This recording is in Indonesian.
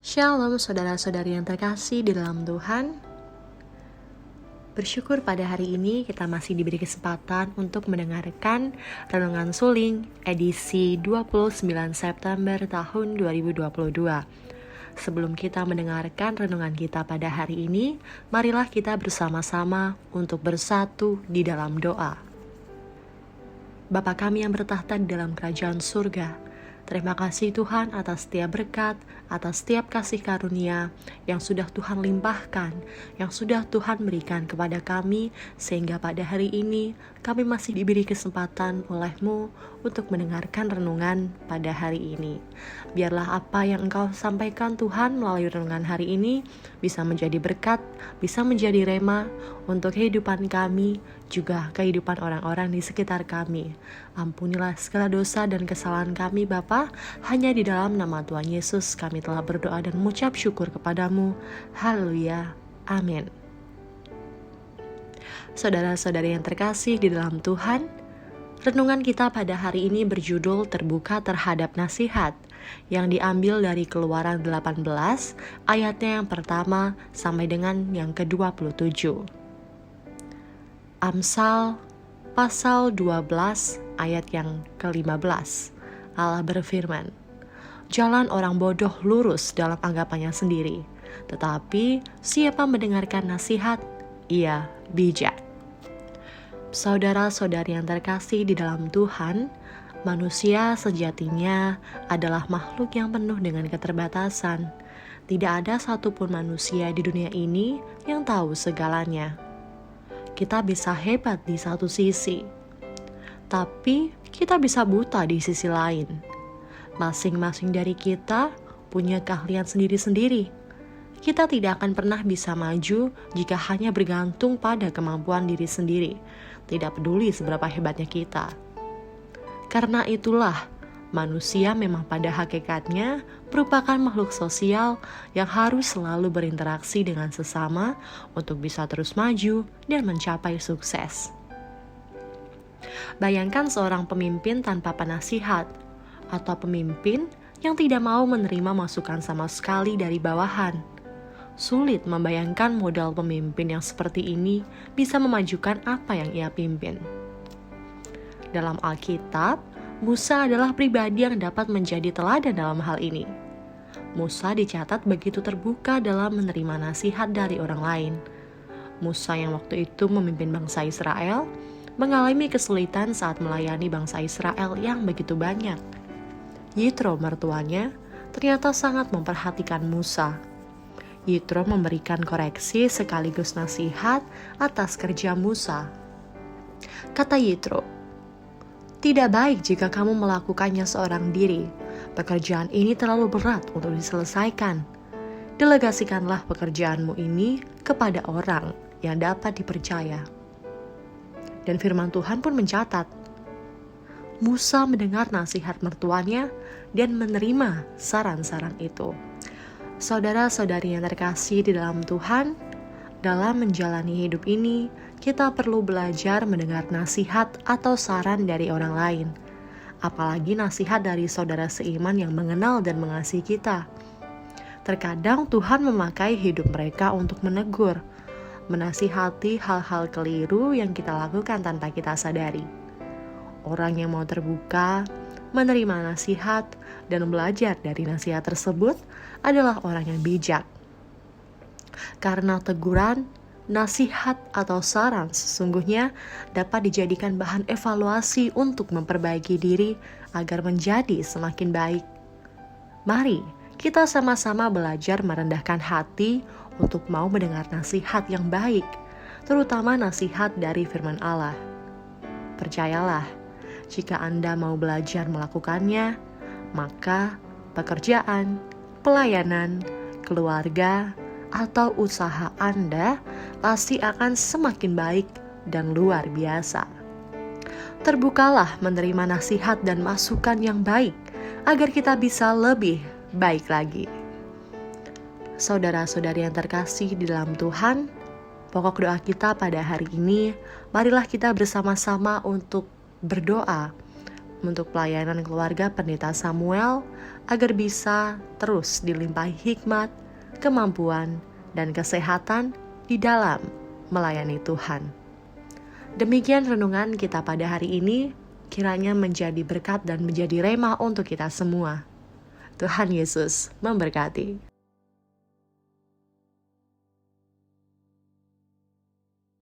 Shalom saudara-saudari yang terkasih di dalam Tuhan. Bersyukur pada hari ini kita masih diberi kesempatan untuk mendengarkan Renungan Suling edisi 29 September tahun 2022. Sebelum kita mendengarkan renungan kita pada hari ini, marilah kita bersama-sama untuk bersatu di dalam doa. Bapa kami yang bertahta di dalam kerajaan surga, terima kasih Tuhan atas setiap berkat, atas setiap kasih karunia yang sudah Tuhan limpahkan, yang sudah Tuhan berikan kepada kami, sehingga pada hari ini kami masih diberi kesempatan oleh-Mu untuk mendengarkan renungan pada hari ini. Biarlah apa yang Engkau sampaikan Tuhan melalui renungan hari ini bisa menjadi berkat, bisa menjadi rema untuk kehidupan kami, juga kehidupan orang-orang di sekitar kami. Ampunilah segala dosa dan kesalahan kami Bapa, hanya di dalam nama Tuhan Yesus kami telah berdoa dan mengucap syukur kepadamu. Haleluya. Amin. Saudara-saudari yang terkasih di dalam Tuhan, renungan kita pada hari ini berjudul Terbuka Terhadap Nasihat, yang diambil dari Keluaran 18 ayatnya yang pertama sampai dengan yang ke-27. Amsal pasal 12 ayat yang ke-15. Allah berfirman, "Jalan orang bodoh lurus dalam anggapannya sendiri, tetapi siapa mendengarkan nasihat, ia bijak." Saudara-saudari yang terkasih di dalam Tuhan, manusia sejatinya adalah makhluk yang penuh dengan keterbatasan. Tidak ada satupun manusia di dunia ini yang tahu segalanya. Kita bisa hebat di satu sisi, tapi kita bisa buta di sisi lain. Masing-masing dari kita punya keahlian sendiri-sendiri. Kita tidak akan pernah bisa maju jika hanya bergantung pada kemampuan diri sendiri, tidak peduli seberapa hebatnya kita. Karena itulah, manusia memang pada hakikatnya merupakan makhluk sosial yang harus selalu berinteraksi dengan sesama untuk bisa terus maju dan mencapai sukses. Bayangkan seorang pemimpin tanpa penasihat, atau pemimpin yang tidak mau menerima masukan sama sekali dari bawahan. Sulit membayangkan modal pemimpin yang seperti ini bisa memajukan apa yang ia pimpin. Dalam Alkitab, Musa adalah pribadi yang dapat menjadi teladan dalam hal ini. Musa dicatat begitu terbuka dalam menerima nasihat dari orang lain. Musa yang waktu itu memimpin bangsa Israel, mengalami kesulitan saat melayani bangsa Israel yang begitu banyak. Yitro mertuanya ternyata sangat memperhatikan Musa. Yitro memberikan koreksi sekaligus nasihat atas kerja Musa. Kata Yitro, "Tidak baik jika kamu melakukannya seorang diri. Pekerjaan ini terlalu berat untuk diselesaikan. Delegasikanlah pekerjaanmu ini kepada orang yang dapat dipercaya." Dan firman Tuhan pun mencatat, Musa mendengar nasihat mertuanya dan menerima saran-saran itu. Saudara-saudari yang terkasih di dalam Tuhan, dalam menjalani hidup ini, kita perlu belajar mendengar nasihat atau saran dari orang lain. Apalagi nasihat dari saudara seiman yang mengenal dan mengasihi kita. Terkadang Tuhan memakai hidup mereka untuk menegur, menasihati hal-hal keliru yang kita lakukan tanpa kita sadari. Orang yang mau terbuka, menerima nasihat, dan belajar dari nasihat tersebut adalah orang yang bijak. Karena teguran, nasihat, atau saran sesungguhnya dapat dijadikan bahan evaluasi untuk memperbaiki diri agar menjadi semakin baik. Mari kita sama-sama belajar merendahkan hati untuk mau mendengar nasihat yang baik, terutama nasihat dari firman Allah. Percayalah, jika Anda mau belajar melakukannya, maka pekerjaan, pelayanan, keluarga, atau usaha Anda pasti akan semakin baik dan luar biasa. Terbukalah menerima nasihat dan masukan yang baik agar kita bisa lebih baik lagi. Saudara-saudari yang terkasih di dalam Tuhan, pokok doa kita pada hari ini, marilah kita bersama-sama untuk berdoa, untuk pelayanan keluarga Pendeta Samuel agar bisa terus dilimpahi hikmat, kemampuan, dan kesehatan di dalam melayani Tuhan. Demikian renungan kita pada hari ini, kiranya menjadi berkat dan menjadi rema untuk kita semua. Tuhan Yesus memberkati.